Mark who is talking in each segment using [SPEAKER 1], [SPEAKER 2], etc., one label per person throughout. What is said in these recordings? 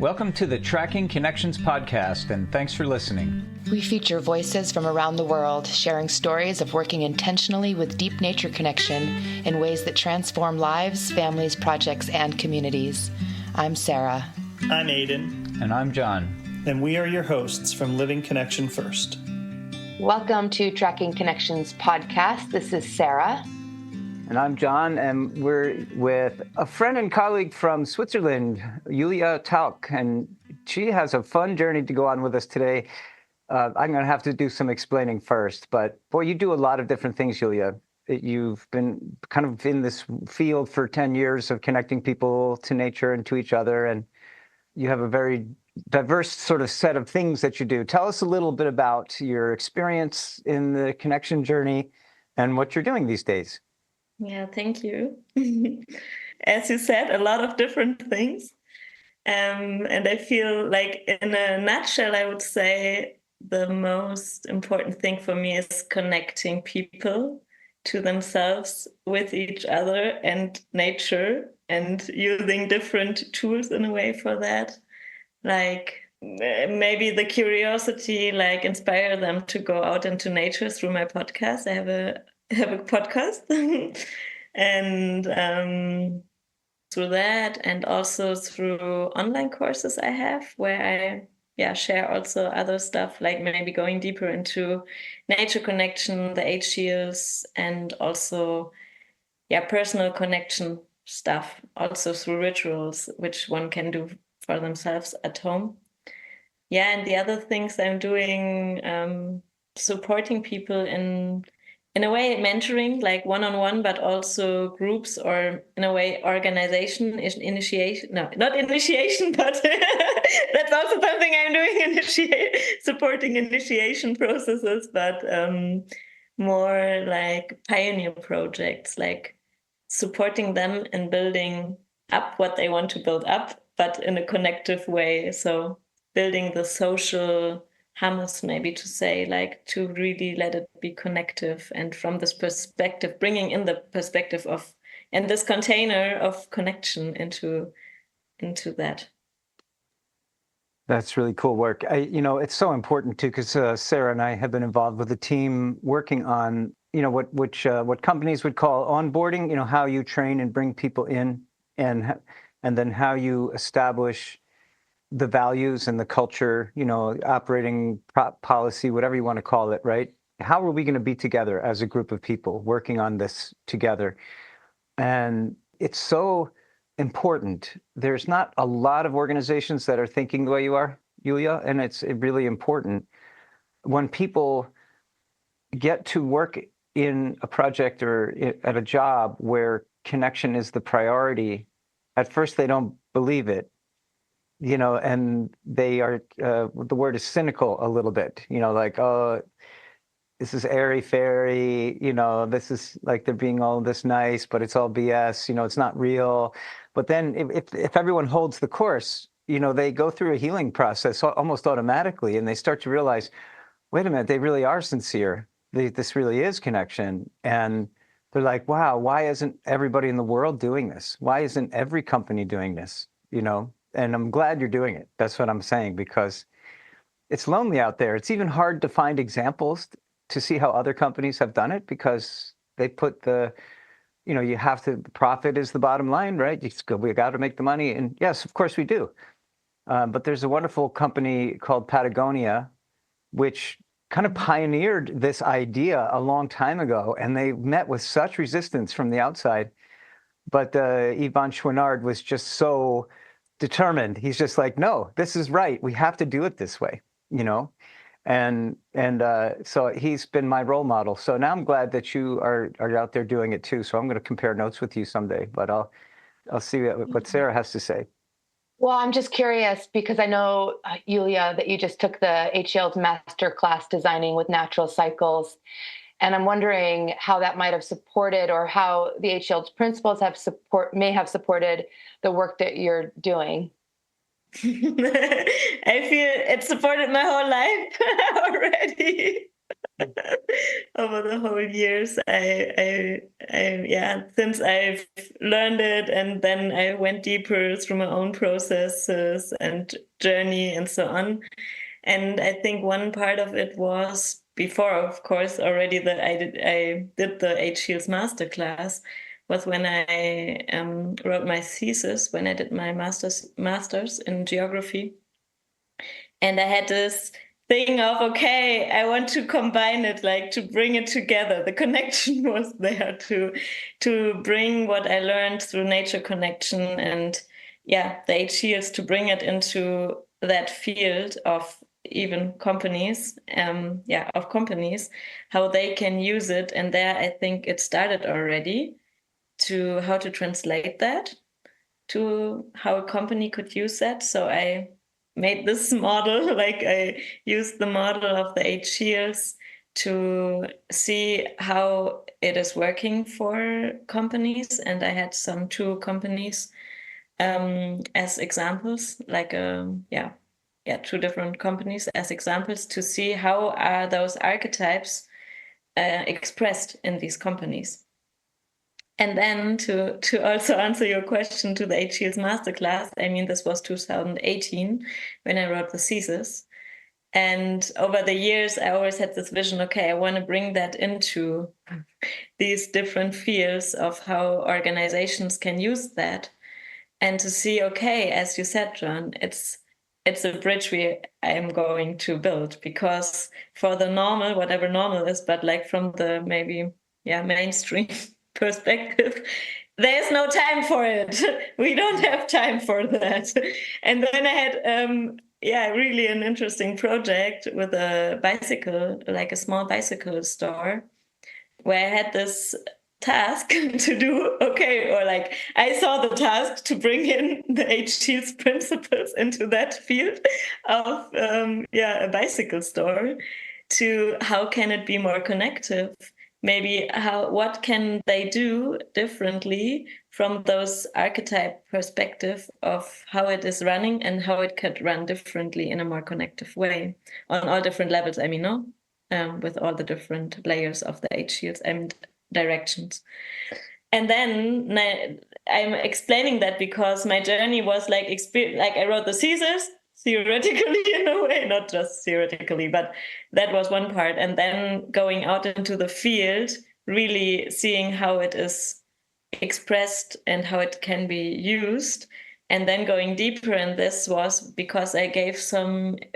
[SPEAKER 1] Welcome to the Tracking Connections podcast, and thanks for listening.
[SPEAKER 2] We feature voices from around the world sharing stories of working intentionally with deep nature connection in ways that transform lives, families, projects, and communities. I'm Sarah.
[SPEAKER 3] I'm Aiden.
[SPEAKER 1] And I'm John.
[SPEAKER 3] And we are your hosts from Living Connection First.
[SPEAKER 2] Welcome to Tracking Connections podcast. This is Sarah.
[SPEAKER 1] And I'm John, and we're with a friend and colleague from Switzerland, Julia Talk, and she has a fun journey to go on with us today. I'm going to have to do some explaining first, but boy, you do a lot of different things, Julia. You've been kind of in this field for 10 years of connecting people to nature and to each other, and you have a very diverse sort of set of things that you do. Tell us a little bit about your experience in the connection journey and what you're doing these days.
[SPEAKER 4] Yeah, thank you. As you said, a lot of different things. And I feel like in a nutshell, I would say the most important thing for me is connecting people to themselves, with each other and nature, and using different tools in a way for that. Like maybe the curiosity, like inspire them to go out into nature through my podcast. I have a podcast and through that, and also through online courses I have where I share also other stuff, like maybe going deeper into nature connection, the HCLs, and also personal connection stuff, also through rituals which one can do for themselves at home. And the other things I'm doing, supporting people in a way, mentoring, like one-on-one, but also groups, or in a way, organization, initiation. No, not initiation, but that's also something I'm doing, supporting initiation processes, but more like pioneer projects, like supporting them in building up what they want to build up, but in a connective way. So building the social hummus, maybe to say, like to really let it be connective, and from this perspective, bringing in the perspective of, and this container of connection into that.
[SPEAKER 1] That's really cool work. It's so important too, because Sarah and I have been involved with a team working on, what companies would call onboarding. How you train and bring people in, and then how you establish the values and the culture, operating policy, whatever you want to call it, right? How are we going to be together as a group of people working on this together? And it's so important. There's not a lot of organizations that are thinking the way you are, Julia, and it's really important. When people get to work in a project or at a job where connection is the priority, at first they don't believe it. And they are, the word is cynical a little bit, like, oh, this is airy-fairy, this is like they're being all this nice, but it's all BS, it's not real. But then if everyone holds the course, they go through a healing process almost automatically, and they start to realize, wait a minute, they really are sincere. This really is connection. And they're like, wow, why isn't everybody in the world doing this? Why isn't every company doing this, And I'm glad you're doing it. That's what I'm saying, because it's lonely out there. It's even hard to find examples to see how other companies have done it, because they put you have to, profit is the bottom line, right? We got to make the money. And yes, of course we do. But there's a wonderful company called Patagonia, which kind of pioneered this idea a long time ago. And they met with such resistance from the outside. But Yvon Chouinard was just so determined. He's just like, no, this is right. We have to do it this way, and so he's been my role model. So now I'm glad that you are out there doing it too. So I'm going to compare notes with you someday, but I'll see what Sarah has to say.
[SPEAKER 2] Well, I'm just curious, because I know, Julia, that you just took the HCL's master class designing with natural cycles. And I'm wondering how that might have supported, or how the HCL's principles may have supported the work that you're doing.
[SPEAKER 4] I feel it supported my whole life already. over the whole years. Yeah, since I've learned it, and then I went deeper through my own processes and journey and so on. And I think one part of it was before, of course, already that I did the H Shields masterclass, was when I wrote my thesis, when I did my master's in geography. And I had this thing of, okay, I want to combine it, like to bring it together. The connection was there to bring what I learned through nature connection and the H Shields, to bring it into that field of even companies, of companies, how they can use it. And there, I think it started already to how to translate that to how a company could use that. So I made this model, like I used the model of the H Shields to see how it is working for companies. And I had some 2 companies as examples, like 2 different companies as examples, to see how are those archetypes expressed in these companies. And then to also answer your question to the H Shields masterclass, I mean, this was 2018 when I wrote the thesis. And over the years, I always had this vision, okay, I want to bring that into these different fields of how organizations can use that. And to see, okay, as you said, John, it's a bridge I am going to build, because for the normal, whatever normal is, but like from the maybe mainstream perspective, there's no time for it. We don't have time for that. And then I had really an interesting project with a bicycle, like a small bicycle store, where I had this task to do, or like I saw the task to bring in the H Shields principles into that field of a bicycle store, to how can it be more connective, maybe what can they do differently from those archetype perspective of how it is running, and how it could run differently in a more connective way on all different levels, I mean, with all the different layers of the H Shields and directions. And then I'm explaining that because my journey was like I wrote the thesis theoretically in a way, not just theoretically, but that was one part. And then going out into the field, really seeing how it is expressed and how it can be used. And then going deeper in this was because I gave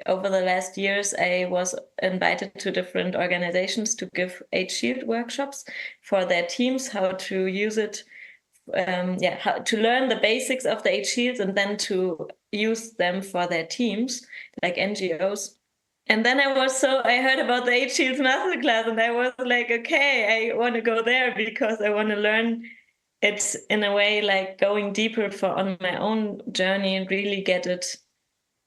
[SPEAKER 4] over the last years, I was invited to different organizations to give H Shield workshops for their teams, how to use it, how to learn the basics of the H Shields and then to use them for their teams, like NGOs. And then I heard about the H Shields masterclass, and I was like, okay, I want to go there because I want to learn. It's in a way like going deeper on my own journey and really get it,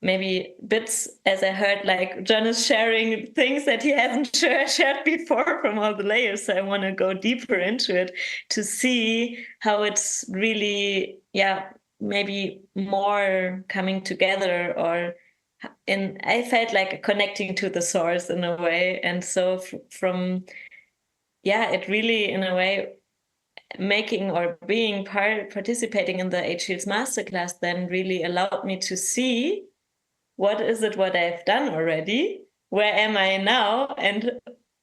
[SPEAKER 4] maybe bits, as I heard, like John is sharing things that he hasn't shared before from all the layers. So I want to go deeper into it to see how it's really, maybe more coming together, I felt like connecting to the source in a way. And so it really, in a way, making or being participating in the H Shields masterclass then really allowed me to see what I've done already, where am I now, and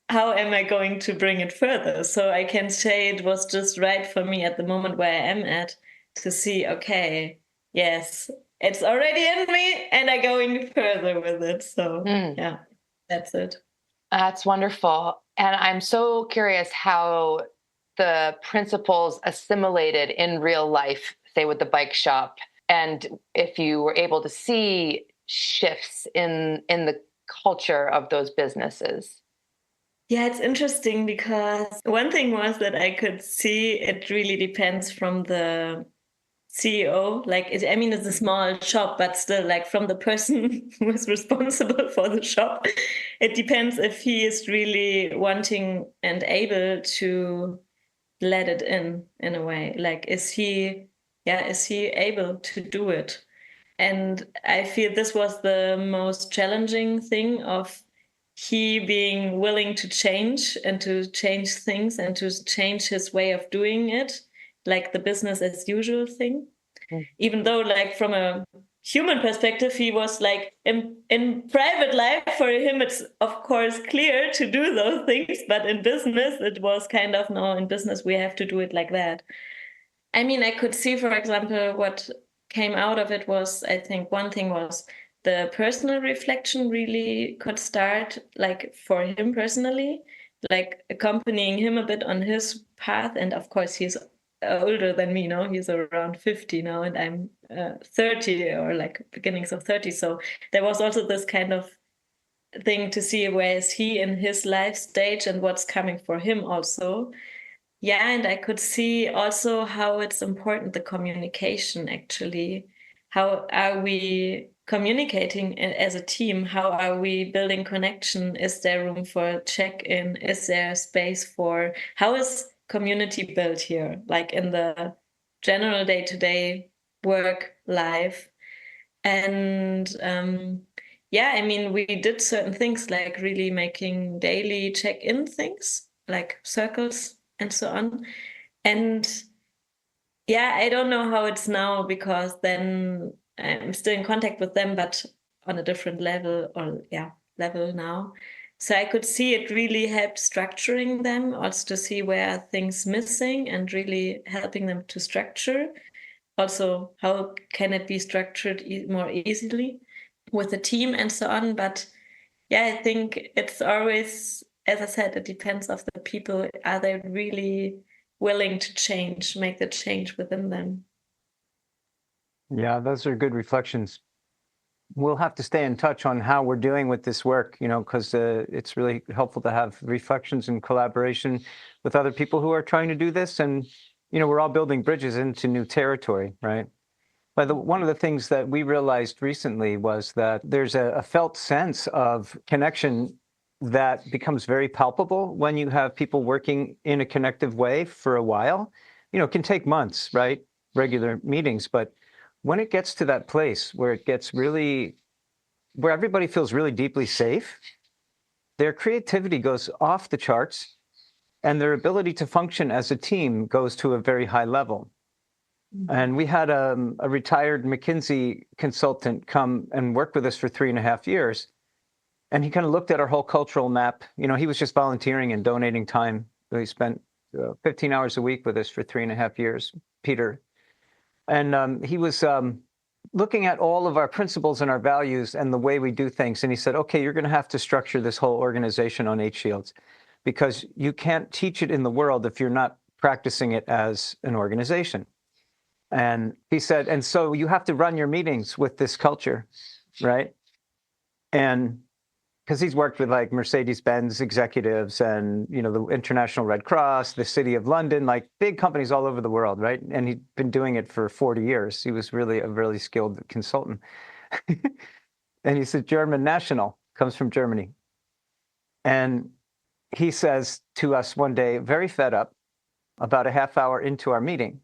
[SPEAKER 4] how am I going to bring it further. So I can say it was just right for me at the moment where I am at, to see, okay, yes, it's already in me and I'm going further with it. So that's it.
[SPEAKER 2] That's wonderful. And I'm so curious how the principles assimilated in real life, say with the bike shop, and if you were able to see shifts in the culture of those businesses.
[SPEAKER 4] Yeah, it's interesting because one thing was that I could see it really depends from the CEO. It's a small shop, but still, like, from the person who is responsible for the shop, it depends if he is really wanting and able to let it in a way. Like, is he able to do it? And I feel this was the most challenging thing, of he being willing to change and to change things and to change his way of doing it, like the business as usual thing. Even though, like, from a human perspective, he was like in private life, for him it's of course clear to do those things, but in business it was kind of, no, in business we have to do it like that. I mean, I could see, for example, what came out of it was, I think one thing was the personal reflection really could start, like, for him personally, like accompanying him a bit on his path. And of course, he's older than me now. He's around 50 now, and I'm 30, or like beginnings of 30. So there was also this kind of thing to see where is he in his life stage and what's coming for him also. Yeah, and I could see also how it's important, the communication actually. How are we communicating as a team? How are we building connection? Is there room for check-in? Is there space for, how is community built here? Like in the general day-to-day work life. And yeah, I mean, we did certain things like really making daily check-in things, like circles and so on. And yeah, I don't know how it's now, because then I'm still in contact with them, but on a different level, or level now. So I could see it really helped structuring them, also to see where are things missing and really helping them to structure. Also, how can it be structured more easily with the team and so on. But yeah, I think it's always, as I said, it depends of the people. Are they really willing to change, make the change within them?
[SPEAKER 1] Yeah, those are good reflections. We'll have to stay in touch on how we're doing with this work, because it's really helpful to have reflections and collaboration with other people who are trying to do this. And, we're all building bridges into new territory, right? But one of the things that we realized recently was that there's a felt sense of connection that becomes very palpable when you have people working in a connective way for a while. It can take months, right? Regular meetings. But when it gets to that place where it gets really, where everybody feels really deeply safe, their creativity goes off the charts and their ability to function as a team goes to a very high level. And we had a retired McKinsey consultant come and work with us for 3.5 years. And he kind of looked at our whole cultural map. He was just volunteering and donating time. He spent 15 hours a week with us for 3.5 years, Peter. And he was looking at all of our principles and our values and the way we do things. And he said, okay, you're going to have to structure this whole organization on 8 Shields, because you can't teach it in the world if you're not practicing it as an organization. And he said, and so you have to run your meetings with this culture, right? And because he's worked with like Mercedes-Benz executives and, the International Red Cross, the City of London, like big companies all over the world, right? And he'd been doing it for 40 years. He was really a really skilled consultant. And he said, German national, comes from Germany. And he says to us one day, very fed up, about a half hour into our meeting,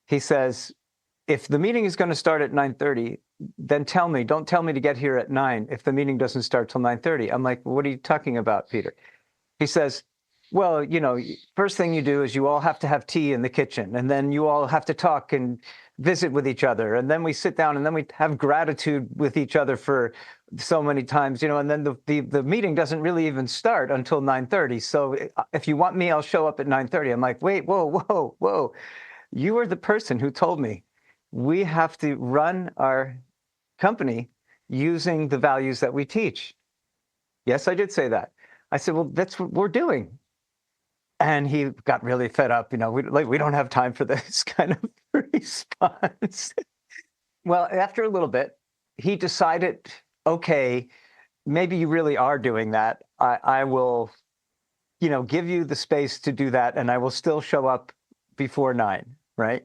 [SPEAKER 1] he says, if the meeting is going to start at 9:30, then tell me, don't tell me to get here at 9 if the meeting doesn't start till 9:30. I'm like, what are you talking about, Peter? He says, well, first thing you do is you all have to have tea in the kitchen, and then you all have to talk and visit with each other. And then we sit down and then we have gratitude with each other for so many times, and then the meeting doesn't really even start until 9:30. So if you want me, I'll show up at 9:30. I'm like, wait, whoa. You are the person who told me we have to run our company using the values that we teach. Yes, I did say that. I said, well, that's what we're doing. And he got really fed up. We don't have time for this kind of response. Well, after a little bit, he decided, okay, maybe you really are doing that. I will, give you the space to do that, and I will still show up before 9, right?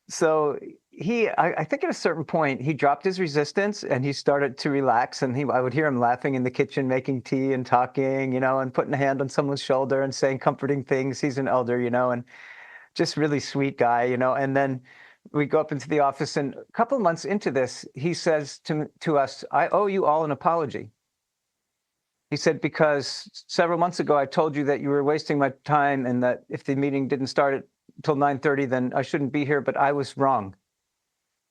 [SPEAKER 1] So I think at a certain point, he dropped his resistance and he started to relax. And I would hear him laughing in the kitchen, making tea and talking, and putting a hand on someone's shoulder and saying comforting things. He's an elder, and just really sweet guy, And then we go up into the office, and a couple of months into this, he says to us, I owe you all an apology. He said, because several months ago, I told you that you were wasting my time and that if the meeting didn't start until 9:30, then I shouldn't be here, but I was wrong.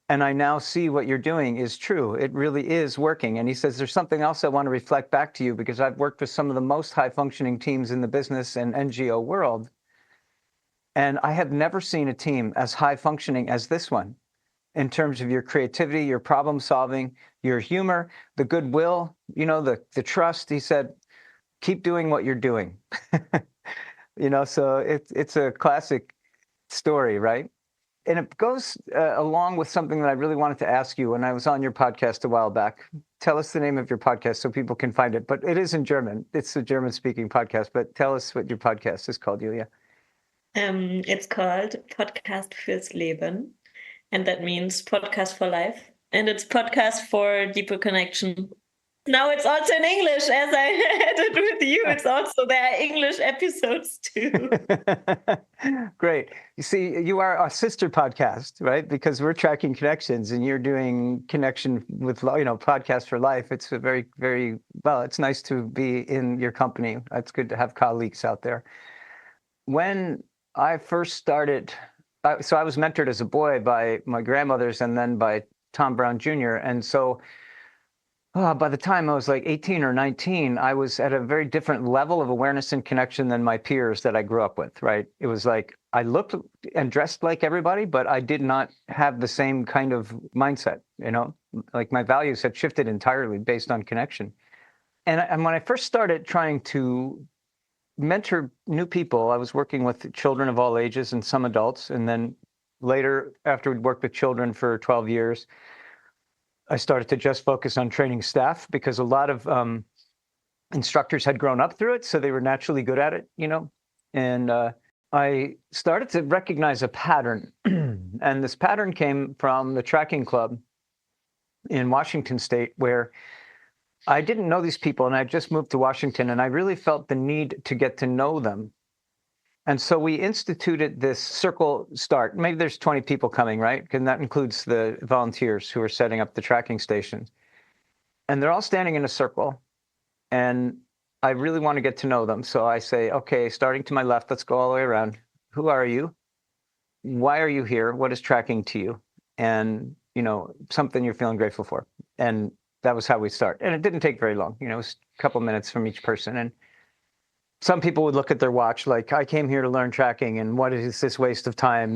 [SPEAKER 1] And I now see what you're doing is true. It really is working. And he says, there's something else I want to reflect back to you, because I've worked with some of the most high functioning teams in the business and NGO world. And I have never seen a team as high functioning as this one in terms of your creativity, your problem solving, your humor, the goodwill, the trust. He said, keep doing what you're doing. So it's a classic story, right? And it goes along with something that I really wanted to ask you when I was on your podcast a while back. Tell us the name of your podcast so people can find it. But it is in German. It's a German-speaking podcast. But tell us what your podcast is called, Julia.
[SPEAKER 4] It's called Podcast fürs Leben, and that means podcast for life. And it's podcast for deeper connection. Now it's also in English, as I had it with you. It's also, there are English episodes too.
[SPEAKER 1] Great. You see, you are a sister podcast, right? Because we're tracking connections and you're doing connection with, podcast for life. It's a very, very, well, it's nice to be in your company. It's good to have colleagues out there. When I first started, so I was mentored as a boy by my grandmothers and then by Tom Brown Jr. And so by the time I was like 18 or 19, I was at a very different level of awareness and connection than my peers that I grew up with, right? It was like I looked and dressed like everybody, but I did not have the same kind of mindset, like my values had shifted entirely based on connection. And when I first started trying to mentor new people, I was working with children of all ages and some adults. And then later, after we'd worked with children for 12 years, I started to just focus on training staff because a lot of instructors had grown up through it, so they were naturally good at it, And I started to recognize a pattern. And this pattern came from the tracking club in Washington State, where I didn't know these people, and I just moved to Washington, and I really felt the need to get to know them. And so we instituted this circle start. Maybe there's 20 people coming, right? And that includes the volunteers who are setting up the tracking stations. And they're all standing in a circle. And I really want to get to know them. So I say, okay, starting to my left, let's go all the way around. Who are you? Why are you here? What is tracking to you? And, something you're feeling grateful for. And that was how we start. And it didn't take very long. It was a couple minutes from each person. And some people would look at their watch like, I came here to learn tracking, and what is this waste of time,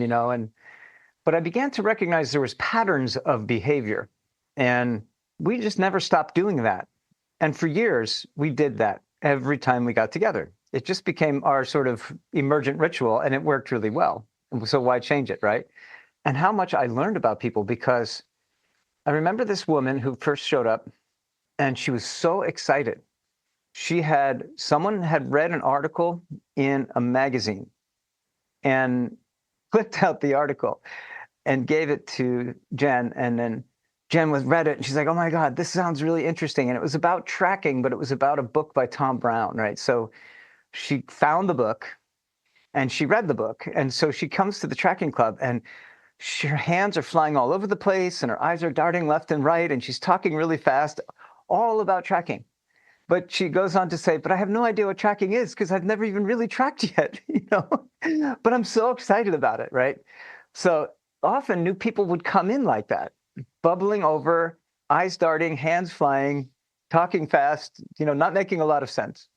[SPEAKER 1] but I began to recognize there was patterns of behavior, and we just never stopped doing that. And for years, we did that every time we got together. It just became our sort of emergent ritual, and it worked really well. So why change it, right? And how much I learned about people, because I remember this woman who first showed up, and she was so excited. Someone had read an article in a magazine and clipped out the article and gave it to Jen. And then Jen read it and she's like, oh my God, this sounds really interesting. And it was about tracking, but it was about a book by Tom Brown, right? So she found the book and she read the book. And so she comes to the tracking club and her hands are flying all over the place and her eyes are darting left and right. And she's talking really fast, all about tracking. But she goes on to say, but I have no idea what tracking is because I've never even really tracked yet, but I'm so excited about it, right? So often new people would come in like that, bubbling over, eyes darting, hands flying, talking fast, not making a lot of sense.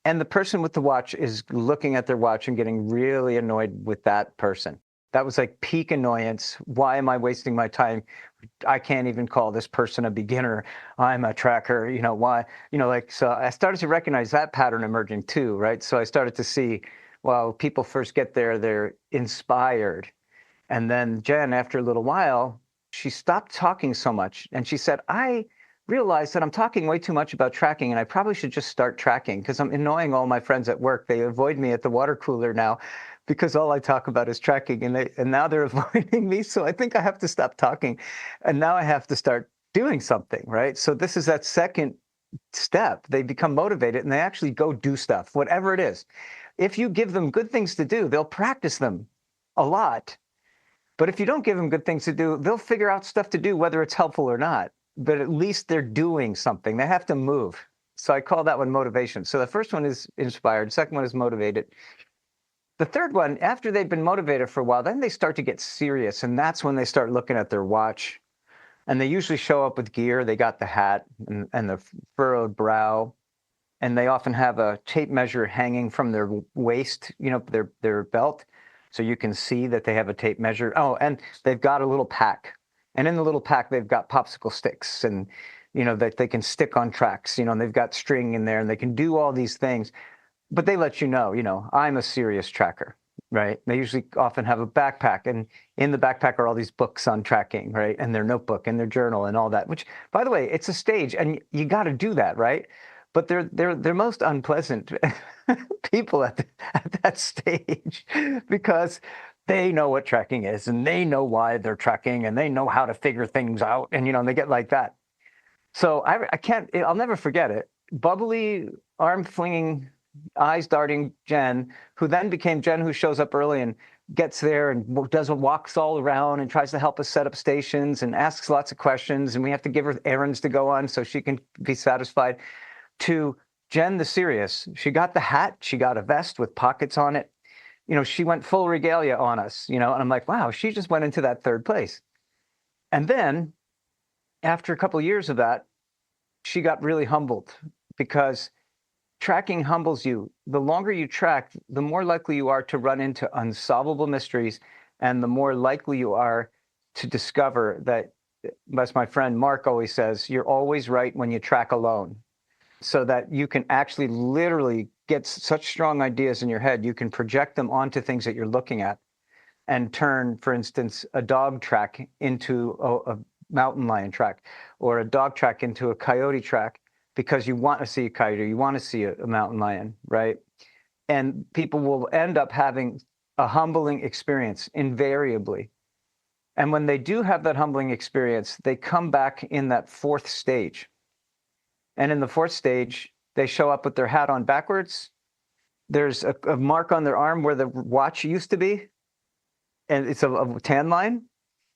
[SPEAKER 1] And the person with the watch is looking at their watch and getting really annoyed with that person. That was like peak annoyance. Why am I wasting my time? I can't even call this person a beginner. I'm a tracker, why? So I started to recognize that pattern emerging too, right? So I started to see, well, people first get there, they're inspired. And then Jen, after a little while, she stopped talking so much. And she said, I realized that I'm talking way too much about tracking and I probably should just start tracking because I'm annoying all my friends at work. They avoid me at the water cooler now because all I talk about is tracking and now they're avoiding me. So I think I have to stop talking. And now I have to start doing something, right? So this is that second step. They become motivated and they actually go do stuff, whatever it is. If you give them good things to do, they'll practice them a lot. But if you don't give them good things to do, they'll figure out stuff to do, whether it's helpful or not. But at least they're doing something. They have to move. So I call that one motivation. So the first one is inspired. Second one is motivated. The third one, after they've been motivated for a while, then they start to get serious. And that's when they start looking at their watch. And they usually show up with gear. They got the hat and the furrowed brow. And they often have a tape measure hanging from their waist, their belt. So you can see that they have a tape measure. Oh, and they've got a little pack. And in the little pack, they've got popsicle sticks and, that they can stick on tracks, and they've got string in there and they can do all these things. But they let you know, I'm a serious tracker, right? They usually often have a backpack, and in the backpack are all these books on tracking, right? And their notebook and their journal and all that, which, by the way, it's a stage and you got to do that, right? But they're most unpleasant people at that stage because they know what tracking is and they know why they're tracking and they know how to figure things out, and they get like that. So I'll never forget it. Bubbly, arm flinging, eyes darting Jen, who then became Jen, who shows up early and gets there and walks all around and tries to help us set up stations and asks lots of questions, and we have to give her errands to go on so she can be satisfied. To Jen the serious, she got the hat, she got a vest with pockets on it. She went full regalia on us, and I'm like, wow, she just went into that third place. And then after a couple of years of that, she got really humbled because tracking humbles you. The longer you track, the more likely you are to run into unsolvable mysteries, and the more likely you are to discover that, as my friend Mark always says, you're always right when you track alone. So that you can actually literally get such strong ideas in your head, you can project them onto things that you're looking at and turn, for instance, a dog track into a mountain lion track, or a dog track into a coyote track, because you want to see a coyote, you want to see a mountain lion, right? And people will end up having a humbling experience invariably. And when they do have that humbling experience, they come back in that fourth stage. And in the fourth stage, they show up with their hat on backwards. There's a mark on their arm where the watch used to be, and it's a tan line.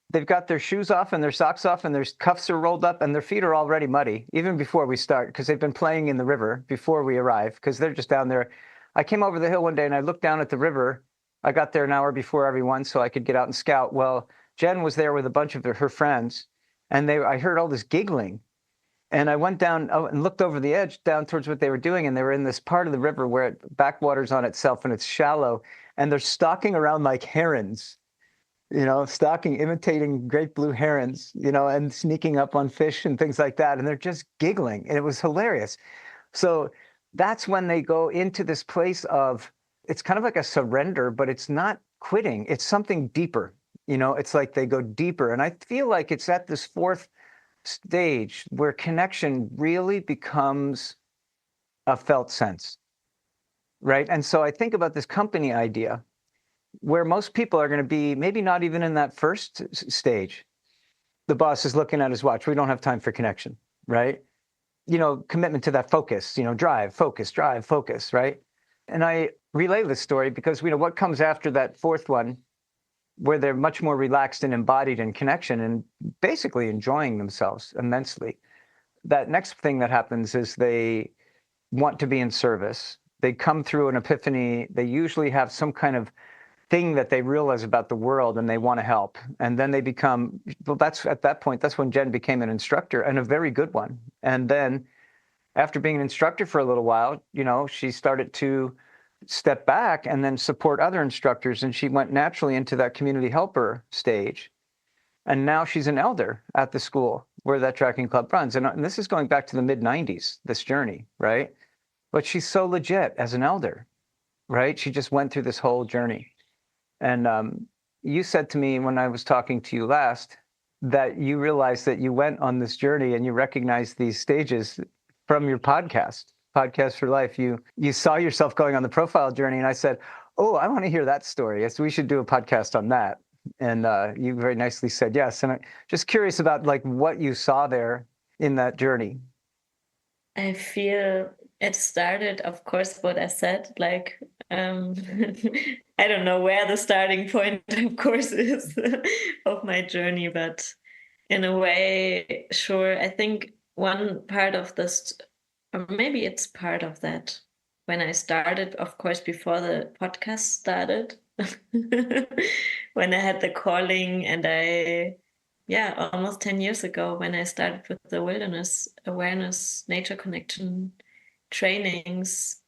[SPEAKER 1] They've got their shoes off and their socks off and their cuffs are rolled up and their feet are already muddy, even before we start, because they've been playing in the river before we arrive, because they're just down there. I came over the hill one day and I looked down at the river. I got there an hour before everyone so I could get out and scout. Well, Jen was there with a bunch of her friends, and I heard all this giggling. And I went down and looked over the edge down towards what they were doing, and they were in this part of the river where it backwaters on itself and it's shallow, and they're stalking around like herons. Imitating great blue herons, and sneaking up on fish and things like that. And they're just giggling. And it was hilarious. So that's when they go into this place of, it's kind of like a surrender, but it's not quitting. It's something deeper. It's like they go deeper. And I feel like it's at this fourth stage where connection really becomes a felt sense, right? And so I think about this company idea, where most people are going to be maybe not even in that first stage. The boss is looking at his watch. We don't have time for connection, right? Commitment to that focus, drive, focus, right? And I relay this story because, what comes after that fourth one, where they're much more relaxed and embodied in connection and basically enjoying themselves immensely. That next thing that happens is they want to be in service. They come through an epiphany. They usually have some kind of thing that they realize about the world and they want to help. And then they become, that's when Jen became an instructor, and a very good one. And then after being an instructor for a little while, she started to step back and then support other instructors. And she went naturally into that community helper stage. And now she's an elder at the school where that tracking club runs. And this is going back to the mid-90s, this journey, right? But she's so legit as an elder, right? She just went through this whole journey. And you said to me when I was talking to you last that you realized that you went on this journey and you recognized these stages from your podcast for Life. You saw yourself going on the profile journey, and I said, oh, I want to hear that story. Yes, we should do a podcast on that. And you very nicely said yes. And I'm just curious about what you saw there in that journey.
[SPEAKER 4] I feel it started, of course, what I said, I don't know where the starting point, of course, is of my journey, but in a way, sure. I think one part of this Or maybe it's part of that. When I started, of course, before the podcast started, when I had the calling, and almost 10 years ago, when I started with the wilderness awareness, nature connection trainings,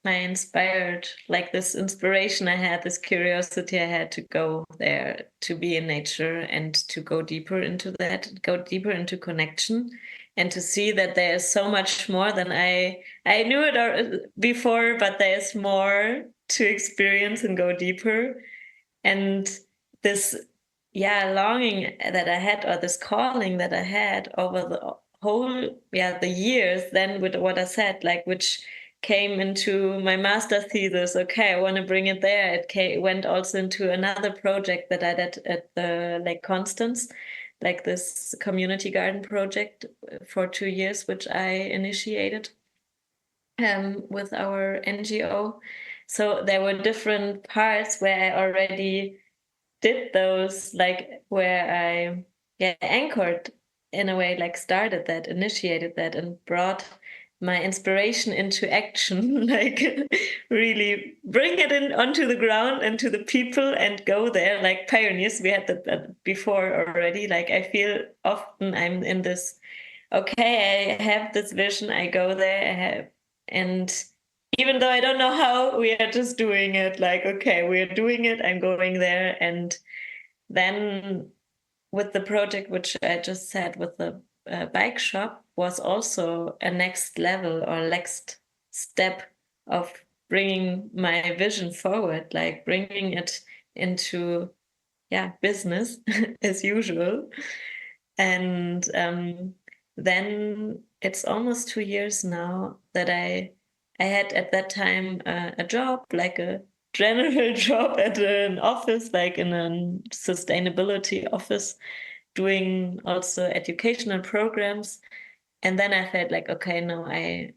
[SPEAKER 4] I inspired, like this inspiration I had, this curiosity I had to go there, to be in nature and to go deeper into that, go deeper into connection, and to see that there is so much more than I knew it before, but there's more to experience and go deeper. And this, longing that I had, or this calling that I had over the whole, the years, then with what I said, like, which came into my master's thesis. Okay, I want to bring it there. It went also into another project that I did at the Lake Constance, like this community garden project for 2 years, which I initiated with our NGO. So there were different parts where I already did those, like where I anchored in a way, like started that, initiated that, and brought my inspiration into action, like really bring it in onto the ground and to the people and go there like pioneers. We had that before already. Like I feel often I'm in this, okay, I have this vision, I go there, and even though I don't know how, we are just doing it. Like, okay, we're doing it, I'm going there. And then with the project, which I just said, with the bike shop, was also a next level or next step of bringing my vision forward, like bringing it into business as usual. And then it's almost 2 years now that I had at that time a job, like a general job at an office, like in a sustainability office, doing also educational programs. And then I felt like, okay, no, I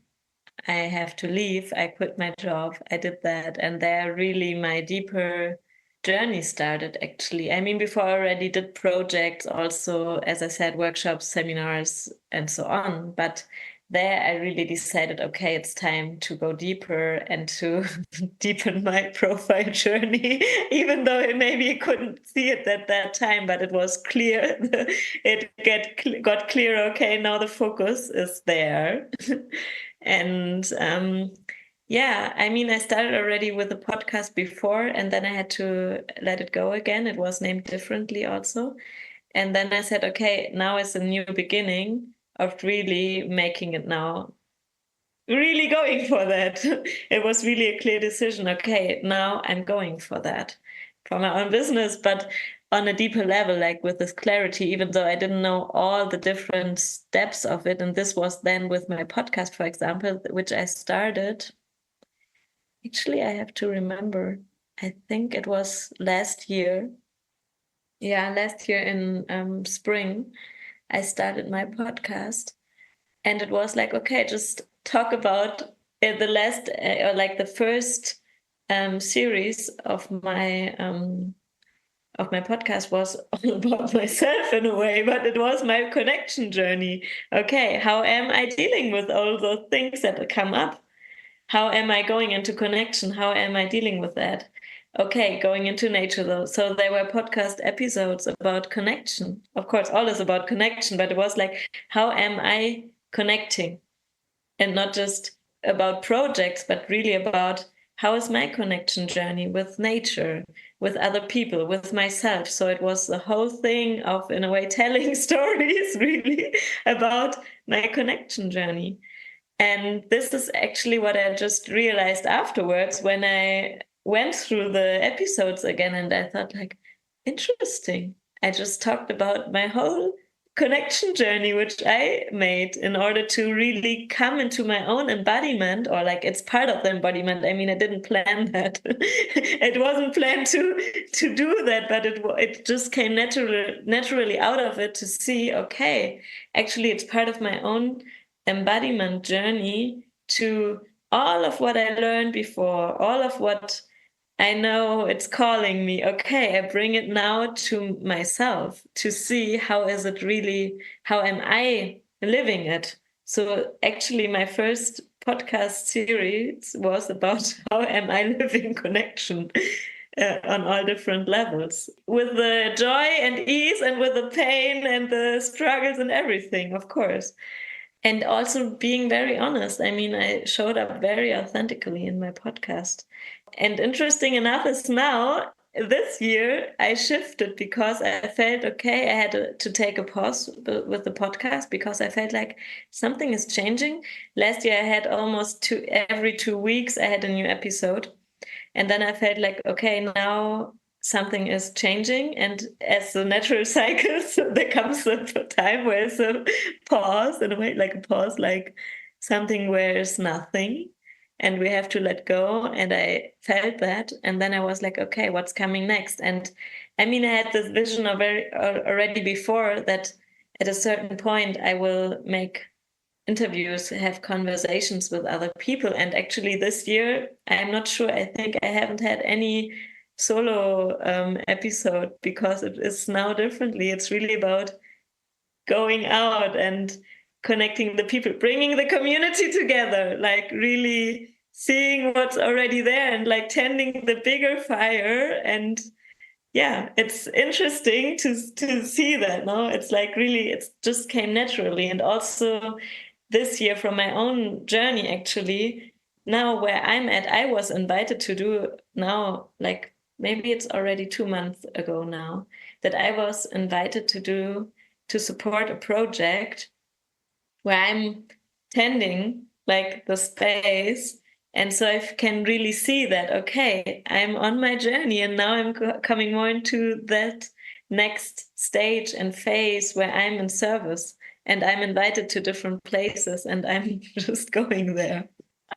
[SPEAKER 4] have to leave. I quit my job. I did that. And there really my deeper journey started, actually. I mean, before I already did projects, also, as I said, workshops, seminars, and so on. But there I really decided, okay, it's time to go deeper and to deepen my profile journey, even though maybe I couldn't see it at that time, but it was clear. It got clear, okay, now the focus is there. And I mean, I started already with the podcast before, and then I had to let it go again. It was named differently also. And then I said, okay, now is a new beginning of really making it now, really going for that. It was really a clear decision. Okay, now I'm going for that, for my own business, but on a deeper level, like with this clarity, even though I didn't know all the different steps of it. And this was then with my podcast, for example, which I started. Actually, I have to remember. I think it was last year. Yeah, last year in spring, I started my podcast. And it was like, okay, just talk about the last, or like the first series of my podcast was all about myself in a way, but it was my connection journey. Okay, how am I dealing with all those things that come up? How am I going into connection? How am I dealing with that? Okay, going into nature though. So there were podcast episodes about connection. Of course, all is about connection, but it was like, how am I connecting? And not just about projects, but really about how is my connection journey with nature, with other people, with myself. So it was the whole thing of, in a way, telling stories really about my connection journey. And this is actually what I just realized afterwards when I went through the episodes again, and I thought, like, interesting. I just talked about my whole connection journey, which I made in order to really come into my own embodiment, or like it's part of the embodiment. I mean, I didn't plan that. It wasn't planned to do that, but it just came naturally out of it to see, okay, actually it's part of my own embodiment journey to all of what I learned before, all of what I know it's calling me. Okay, I bring it now to myself to see how is it really, how am I living it? So actually, my first podcast series was about how am I living connection on all different levels, with the joy and ease and with the pain and the struggles and everything, of course. And also being very honest. I mean, I showed up very authentically in my podcast. And interesting enough is now, this year, I shifted because I felt, okay, I had to take a pause with the podcast because I felt like something is changing. Last year, I had almost every 2 weeks, I had a new episode. And then I felt like, okay, now something is changing. And as the natural cycles, there comes a time where it's a pause, in a way, like a pause, like something where it's nothing. And we have to let go. And I felt that. And then I was like, okay, what's coming next? And I mean, I had this vision of already before that at a certain point, I will make interviews, have conversations with other people. And actually this year, I'm not sure, I think I haven't had any solo episode because it is now differently. It's really about going out and connecting the people, bringing the community together, like really seeing what's already there and like tending the bigger fire. And yeah, it's interesting to see that. No, it's like really, it just came naturally. And also this year from my own journey, actually, now where I'm at, I was invited to do now, like maybe it's already 2 months ago now, that I was invited to support a project where I'm tending like the space. And so I can really see that, okay, I'm on my journey and now I'm coming more into that next stage and phase where I'm in service and I'm invited to different places and I'm just going there.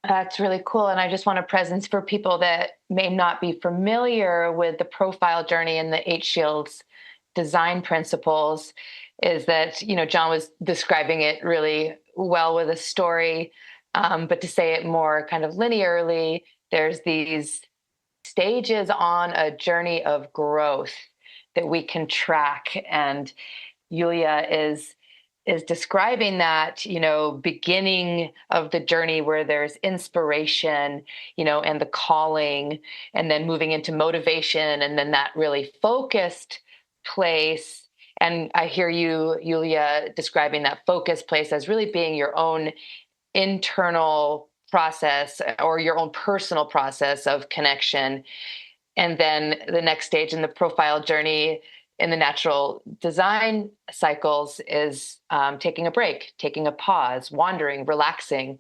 [SPEAKER 2] That's really cool. And I just want to presence for people that may not be familiar with the profile journey and the 8 Shields design principles is that, John was describing it really well with a story. But to say it more kind of linearly, there's these stages on a journey of growth that we can track. And Yulia is describing that, beginning of the journey where there's inspiration, and the calling, and then moving into motivation, and then that really focused place. And I hear you, Yulia, describing that focused place as really being your own internal process or your own personal process of connection. And then the next stage in the profile journey in the natural design cycles is taking a break, taking a pause, wandering, relaxing.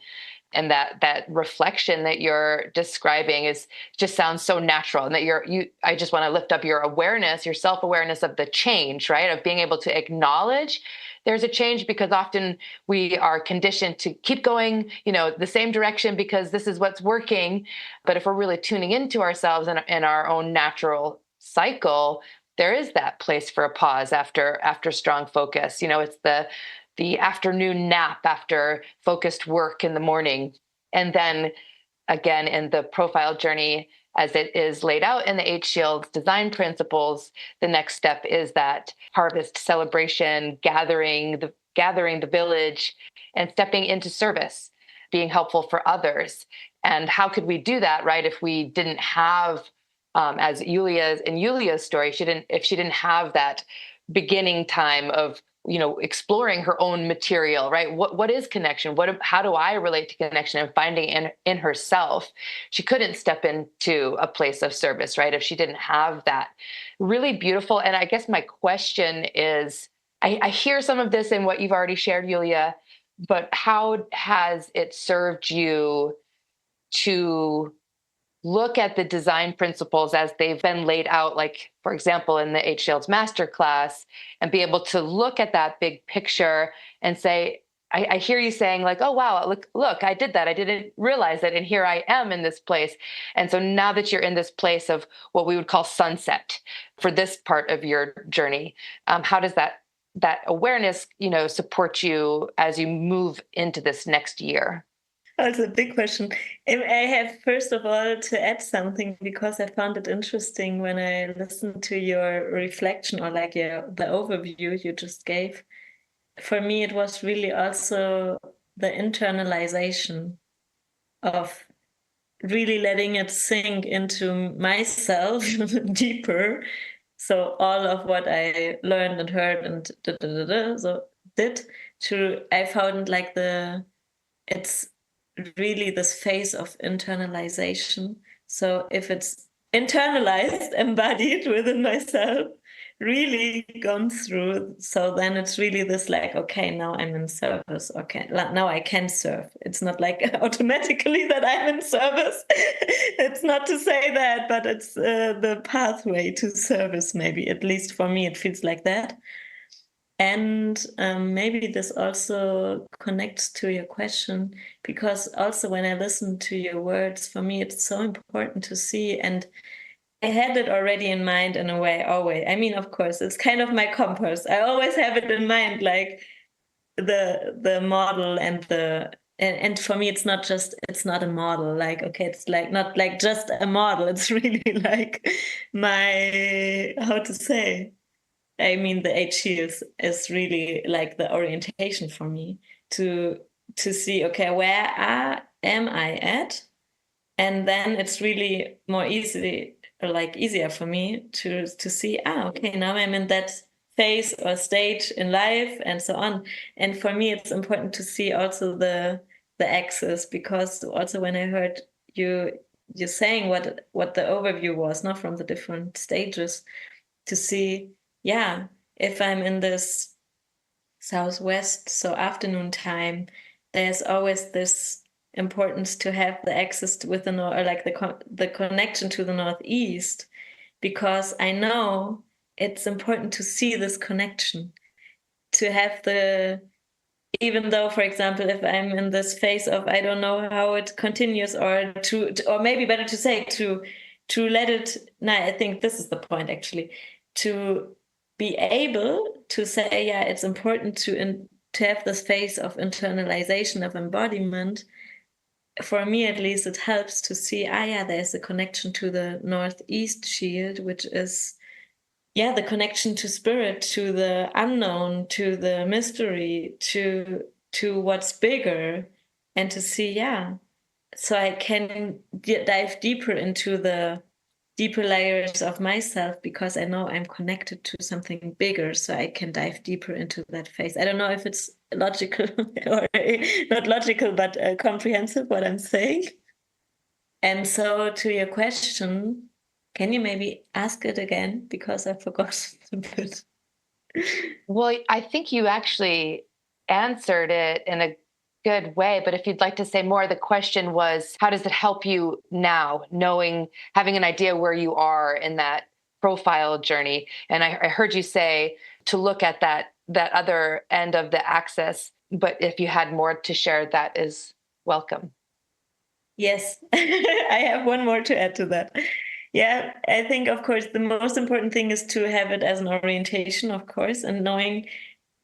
[SPEAKER 2] And that reflection that you're describing just sounds so natural. And that I just want to lift up your awareness, your self-awareness of the change, right? Of being able to acknowledge there's a change, because often we are conditioned to keep going, the same direction because this is what's working. But if we're really tuning into ourselves and our own natural cycle, there is that place for a pause after strong focus. It's the afternoon nap after focused work in the morning. And then again, in the profile journey, as it is laid out in the 8 Shields design principles, the next step is that harvest celebration, gathering the village and stepping into service, being helpful for others. And how could we do that, right? If we didn't have, as Yulia's story, if she didn't have that beginning time of exploring her own material, right? What is connection? How do I relate to connection, and finding in herself? She couldn't step into a place of service, right? If she didn't have that. Really beautiful. And I guess my question is, I hear some of this in what you've already shared, Yulia, but how has it served you to look at the design principles as they've been laid out, like, for example, in the 8 Shields Masterclass, and be able to look at that big picture and say, I hear you saying like, oh, wow, look, I did that. I didn't realize it. And here I am in this place. And so now that you're in this place of what we would call sunset for this part of your journey, how does that awareness, support you as you move into this next year?
[SPEAKER 4] That's a big question. I have, first of all, to add something, because I found it interesting when I listened to your reflection, or the overview you just gave. For me, it was really also the internalization of really letting it sink into myself deeper. So all of what I learned and heard and I found like it's really this phase of internalization. So if it's internalized, embodied within myself, really gone through, so then it's really this like, okay, now I'm in service. Okay, now I can serve. It's not like automatically that I'm in service. It's not to say that, but it's the pathway to service, maybe. At least for me, it feels like that. And maybe this also connects to your question, because also when I listen to your words, for me, it's so important to see. And I had it already in mind in a way, always. I mean, of course, it's kind of my compass. I always have it in mind, like the model and for me, it's not a model. Like, okay, it's like not like just a model. It's really like my, how to say, I mean, the HE is really like the orientation for me to see, okay, am I at? And then it's really more easier for me to see, okay, now I'm in that phase or stage in life and so on. And for me, it's important to see also the axis, because also when I heard you saying what the overview was, not from the different stages, to see, yeah, if I'm in this southwest, so afternoon time, there's always this importance to have the access to with the north, or like the connection to the northeast, because I know it's important to see this connection, to have even though, for example, if I'm in this phase of I don't know how it continues, or or maybe better to say to let it. No, I think this is the point actually, to be able to say, yeah, it's important to have this phase of internalization of embodiment. For me, at least, it helps to see, yeah, there's a connection to the northeast shield, which is, yeah, the connection to spirit, to the unknown, to the mystery, to what's bigger, and to see, yeah, so I can dive deeper into the deeper layers of myself, because I know I'm connected to something bigger, so I can dive deeper into that phase. I don't know if it's logical or not logical, but comprehensive what I'm saying. And so to your question, can you maybe ask it again, because I forgot a bit?
[SPEAKER 2] Well, I think you actually answered it in a good way, but if you'd like to say more, the question was, how does it help you now, knowing, having an idea where you are in that profile journey? And I heard you say to look at that other end of the axis, but if you had more to share, that is welcome.
[SPEAKER 4] Yes, I have one more to add to that. Yeah, I think, of course, the most important thing is to have it as an orientation, of course, and knowing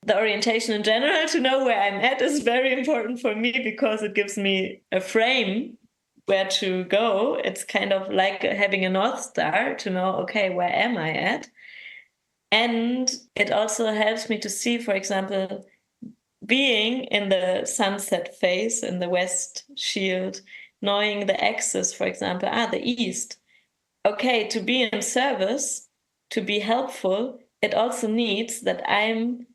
[SPEAKER 4] the orientation in general, to know where I'm at, is very important for me, because it gives me a frame where to go. It's kind of like having a North Star to know, okay, where am I at? And it also helps me to see, for example, being in the sunset phase in the West shield, knowing the axis, for example, the East. Okay, to be in service, to be helpful, it also needs that I'm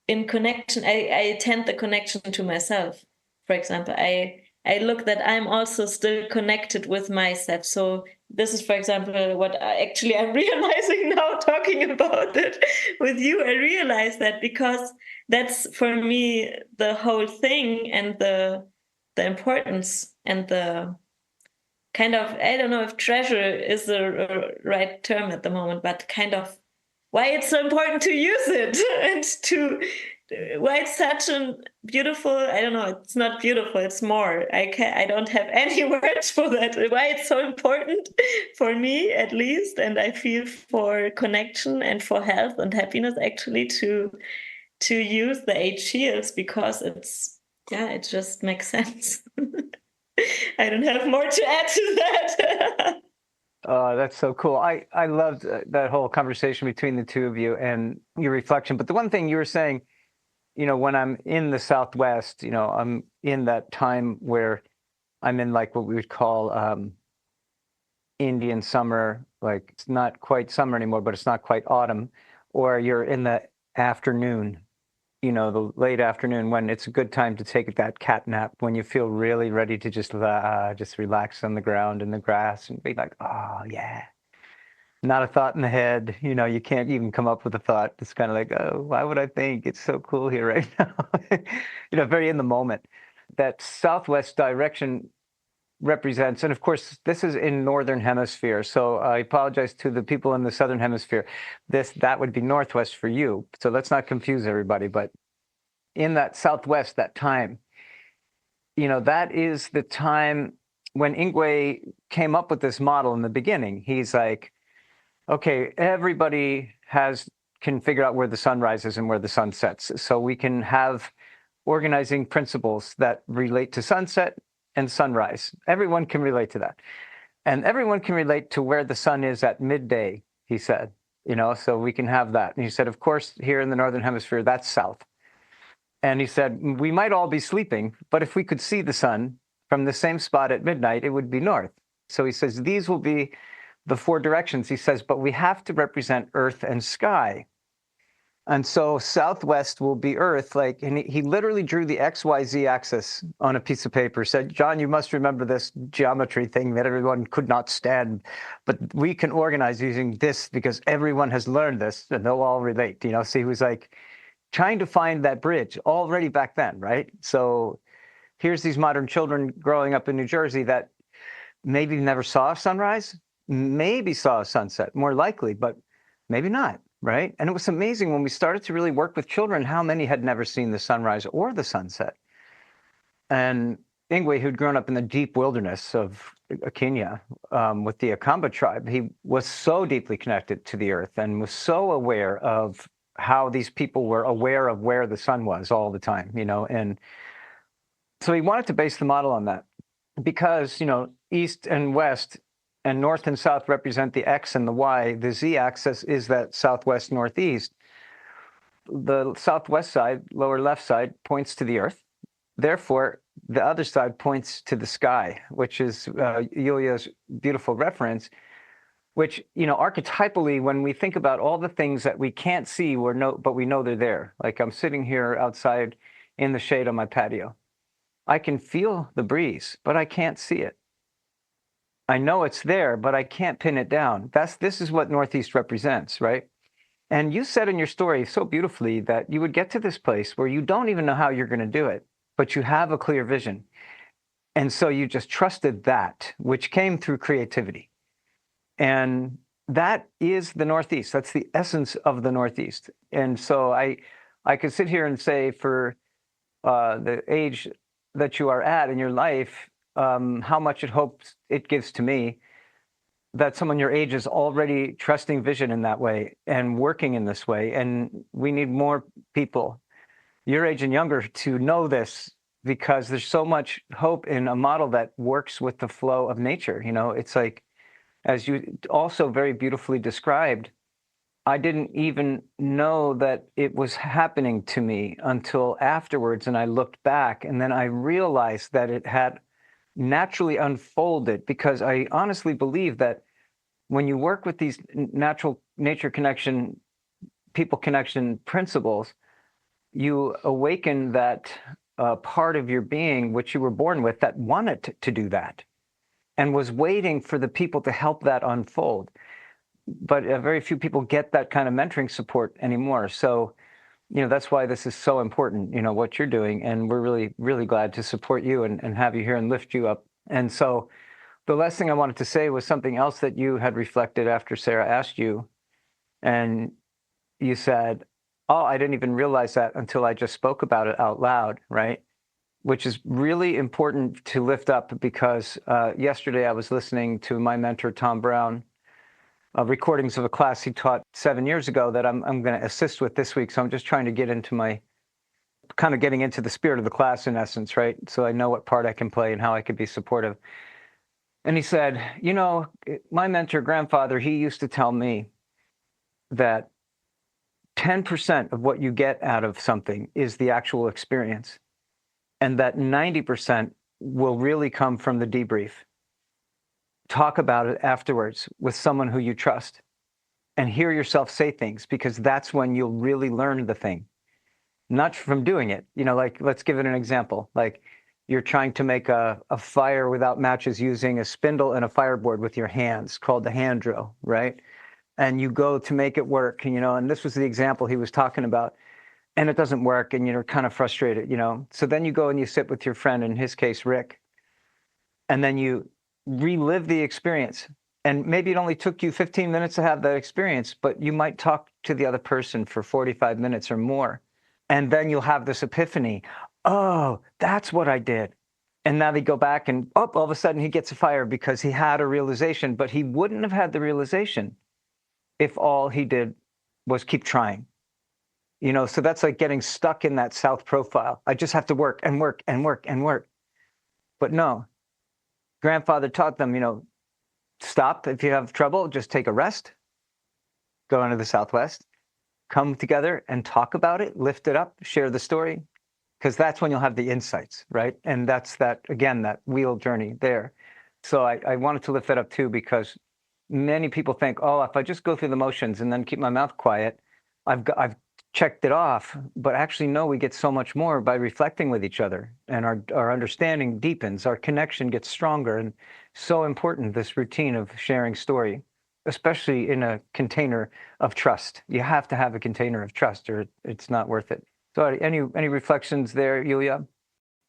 [SPEAKER 4] in connection. I tend the connection to myself. For example, I look that I'm also still connected with myself. So this is, for example, what I'm realizing now, talking about it with you. I realize that, because that's for me the whole thing, and the importance, and the kind of, I don't know if treasure is the right term at the moment, but kind of why it's so important to use it, and to why it's such a beautiful, I don't know, it's not beautiful, it's more, I don't have any words for that, why it's so important for me, at least, and I feel for connection and for health and happiness, actually, to use the 8 shields, because it just makes sense. I don't have more to add to that.
[SPEAKER 1] That's so cool. I loved that whole conversation between the two of you and your reflection. But the one thing you were saying, when I'm in the Southwest, I'm in that time where I'm in like what we would call Indian summer, like it's not quite summer anymore, but it's not quite autumn, or you're in the afternoon, the late afternoon when it's a good time to take that cat nap, when you feel really ready to just relax on the ground in the grass and be like, oh yeah, not a thought in the head. You can't even come up with a thought. It's kind of like, oh, why would I think? It's so cool here right now. Very in the moment. That southwest direction represents, and of course, this is in northern hemisphere. So I apologize to the people in the southern hemisphere. That would be northwest for you. So let's not confuse everybody. But in that southwest, that time, that is the time when Ingwe came up with this model in the beginning. He's like, okay, everybody can figure out where the sun rises and where the sun sets. So we can have organizing principles that relate to sunset and sunrise. Everyone can relate to that. And everyone can relate to where the sun is at midday, he said, so we can have that. And he said, of course, here in the northern hemisphere, that's south. And he said, we might all be sleeping, but if we could see the sun from the same spot at midnight, it would be north. So he says, these will be the four directions. He says, but we have to represent earth and sky. And so southwest will be Earth, and he literally drew the XYZ axis on a piece of paper, said, John, you must remember this geometry thing that everyone could not stand, but we can organize using this because everyone has learned this and they'll all relate, So he was like trying to find that bridge already back then, right? So here's these modern children growing up in New Jersey that maybe never saw a sunrise, maybe saw a sunset, more likely, but maybe not. Right. And it was amazing when we started to really work with children, how many had never seen the sunrise or the sunset. And Ingwe, who'd grown up in the deep wilderness of Kenya with the Akamba tribe, he was so deeply connected to the earth and was so aware of how these people were aware of where the sun was all the time, And so he wanted to base the model on that because, east and west and north and south represent the X and the Y. The Z axis is that southwest, northeast. The southwest side, lower left side, points to the earth. Therefore, the other side points to the sky, which is Yulia's beautiful reference, which, archetypally, when we think about all the things that we can't see, but we know they're there. Like I'm sitting here outside in the shade on my patio. I can feel the breeze, but I can't see it. I know it's there, but I can't pin it down. This is what Northeast represents, right? And you said in your story so beautifully that you would get to this place where you don't even know how you're going to do it, but you have a clear vision. And so you just trusted that, which came through creativity. And that is the Northeast. That's the essence of the Northeast. And so I could sit here and say for the age that you are at in your life, how much it gives to me that someone your age is already trusting vision in that way and working in this way. And we need more people your age and younger to know this because there's so much hope in a model that works with the flow of nature. It's like, as you also very beautifully described, I didn't even know that it was happening to me until afterwards. And I looked back and then I realized that it had naturally unfolded because I honestly believe that when you work with these nature connection, people connection principles, you awaken that part of your being, which you were born with, that wanted to do that and was waiting for the people to help that unfold. But very few people get that kind of mentoring support anymore. So, that's why this is so important, what you're doing. And we're really, really glad to support you and have you here and lift you up. And so the last thing I wanted to say was something else that you had reflected after Sarah asked you. And you said, oh, I didn't even realize that until I just spoke about it out loud, right? Which is really important to lift up because yesterday I was listening to my mentor, Tom Brown, recordings of a class he taught 7 years ago that I'm going to assist with this week. So I'm just trying to get into getting into the spirit of the class in essence, right? So I know what part I can play and how I could be supportive. And he said, my mentor, grandfather, he used to tell me that 10% of what you get out of something is the actual experience. And that 90% will really come from the debrief. Talk about it afterwards with someone who you trust and hear yourself say things, because that's when you'll really learn the thing, not from doing it. Like, let's give it an example. Like, you're trying to make a fire without matches using a spindle and a fireboard with your hands, called the hand drill, right? And you go to make it work, and this was the example he was talking about, and it doesn't work, and you're kind of frustrated, So then you go and you sit with your friend, in his case, Rick, and then you relive the experience. And maybe it only took you 15 minutes to have that experience, but you might talk to the other person for 45 minutes or more. And then you'll have this epiphany. Oh, that's what I did. And now they go back and all of a sudden he gets a fire because he had a realization, but he wouldn't have had the realization if all he did was keep trying. So that's like getting stuck in that South profile. I just have to work and work and work and work. But no, grandfather taught them, stop. If you have trouble, just take a rest, go into the Southwest, come together and talk about it, lift it up, share the story, because that's when you'll have the insights, right? And that's that wheel journey there. So I wanted to lift that up too, because many people think, oh, if I just go through the motions and then keep my mouth quiet, I've checked it off. But actually, no, we get so much more by reflecting with each other, and our understanding deepens, our connection gets stronger. And so important, this routine of sharing story, especially in a container of trust. You have to have a container of trust, or it's not worth it. So any reflections there, Yulia?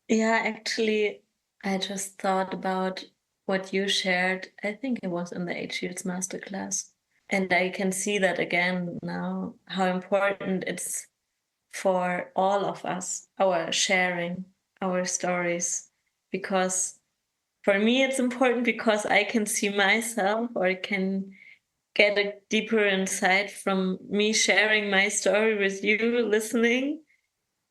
[SPEAKER 4] Yeah, actually, I just thought about what you shared. I think it was in the H Shields masterclass. And I can see that again now, how important it's for all of us, our sharing, our stories. Because for me, it's important because I can see myself, or I can get a deeper insight from me sharing my story with you, listening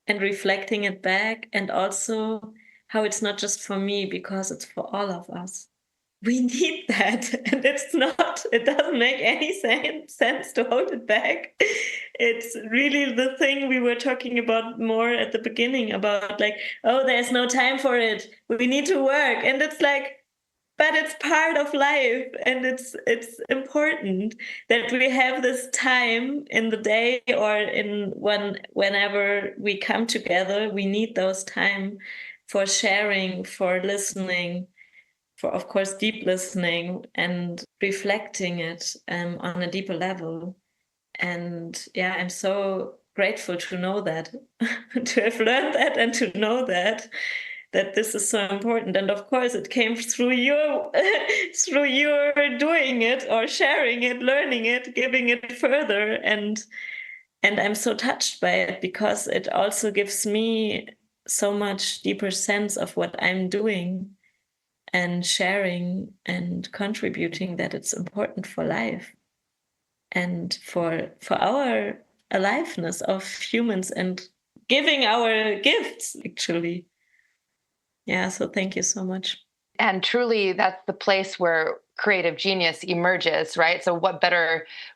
[SPEAKER 4] and reflecting it back. And also how it's not just for me, because it's for all of us. We need that, and it doesn't make any sense to hold it back. It's really the thing we were talking about more at the beginning, about like, oh, there's no time for it, we need to work. And it's like, but it's part of life, and it's important that we have this time in the day, or whenever we come together. We need those time for sharing, for listening, for, of course, deep listening and reflecting it on a deeper level. And yeah, I'm so grateful to know that, to have learned that, and to know that this is so important. And of course, it came through you, through your doing it, or sharing it, learning it, giving it further. And I'm so touched by it, because it also gives me so much deeper sense of what I'm doing and sharing and contributing, that it's important for life and for our aliveness of humans, and giving our gifts, actually. Yeah, so thank you so much.
[SPEAKER 2] And truly, that's the place where creative genius emerges, right? So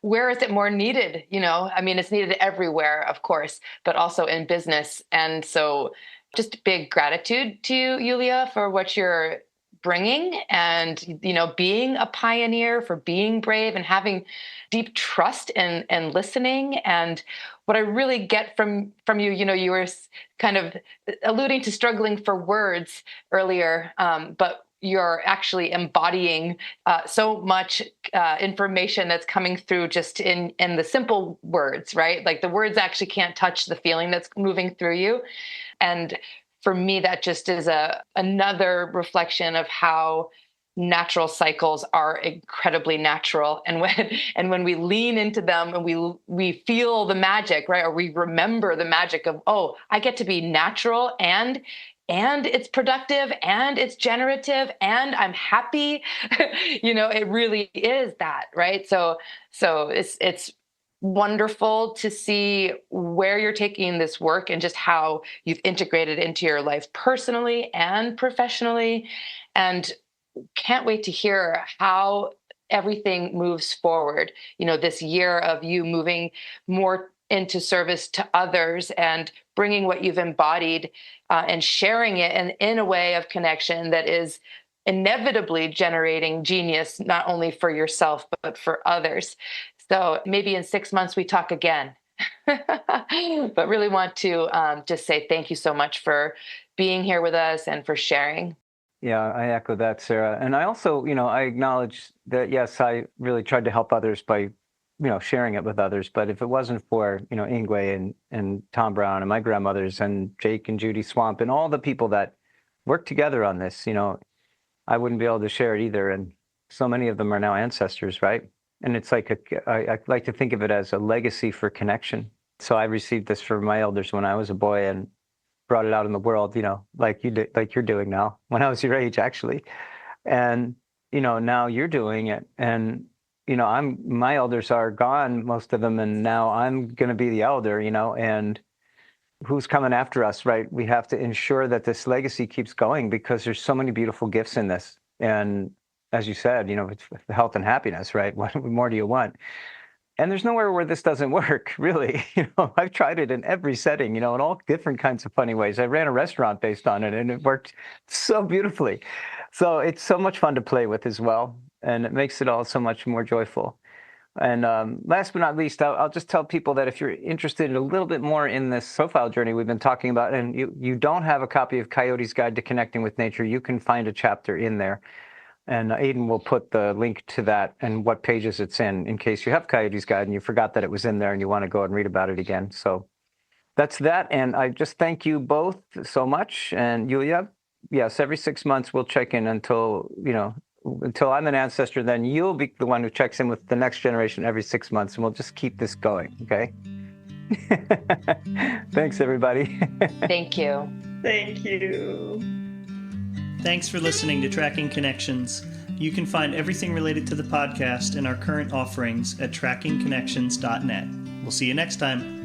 [SPEAKER 2] where is it more needed? I mean, it's needed everywhere, of course, but also in business. And so just big gratitude to you, Yulia, for what you're bringing, and being a pioneer, for being brave and having deep trust and listening. And what I really get from you, you were kind of alluding to struggling for words earlier, but you're actually embodying so much information that's coming through just in the simple words, right? Like, the words actually can't touch the feeling that's moving through you. And for me, that just is another reflection of how natural cycles are incredibly natural. And when we lean into them, and we feel the magic, right? Or we remember the magic of, oh, I get to be natural, and it's productive, and it's generative, and I'm happy. It really is that, right? So it's wonderful to see where you're taking this work, and just how you've integrated into your life personally and professionally. And can't wait to hear how everything moves forward. This year of you moving more into service to others and bringing what you've embodied and sharing it in a way of connection that is inevitably generating genius, not only for yourself, but for others. So maybe in 6 months we talk again. But really want to just say thank you so much for being here with us and for sharing.
[SPEAKER 1] Yeah, I echo that, Sarah. And I also, I acknowledge that, yes, I really tried to help others by, sharing it with others. But if it wasn't for, Ingwe and Tom Brown and my grandmothers and Jake and Judy Swamp and all the people that worked together on this, I wouldn't be able to share it either. And so many of them are now ancestors, right? And it's like, I like to think of it as a legacy for connection. So I received this from my elders when I was a boy and brought it out in the world, like you're doing now, when I was your age, actually. And, now you're doing it. And, my elders are gone, most of them. And now I'm going to be the elder, and who's coming after us, right? We have to ensure that this legacy keeps going because there's so many beautiful gifts in this. And as you said, it's health and happiness, right? What more do you want? And there's nowhere where this doesn't work, really. I've tried it in every setting, in all different kinds of funny ways. I ran a restaurant based on it, and it worked so beautifully. So it's so much fun to play with as well, and it makes it all so much more joyful. And last but not least, I'll just tell people that if you're interested a little bit more in this profile journey we've been talking about, and you don't have a copy of Coyote's Guide to Connecting with Nature, you can find a chapter in there. And Aidan will put the link to that and what pages it's in case you have Coyote's Guide and you forgot that it was in there and you want to go and read about it again. So that's that. And I just thank you both so much. And Yulia, yes, every 6 months we'll check in until I'm an ancestor, then you'll be the one who checks in with the next generation every 6 months, and we'll just keep this going, okay? Thanks, everybody.
[SPEAKER 2] Thank you.
[SPEAKER 4] Thank you.
[SPEAKER 3] Thanks for listening to Tracking Connections. You can find everything related to the podcast and our current offerings at trackingconnections.net. We'll see you next time.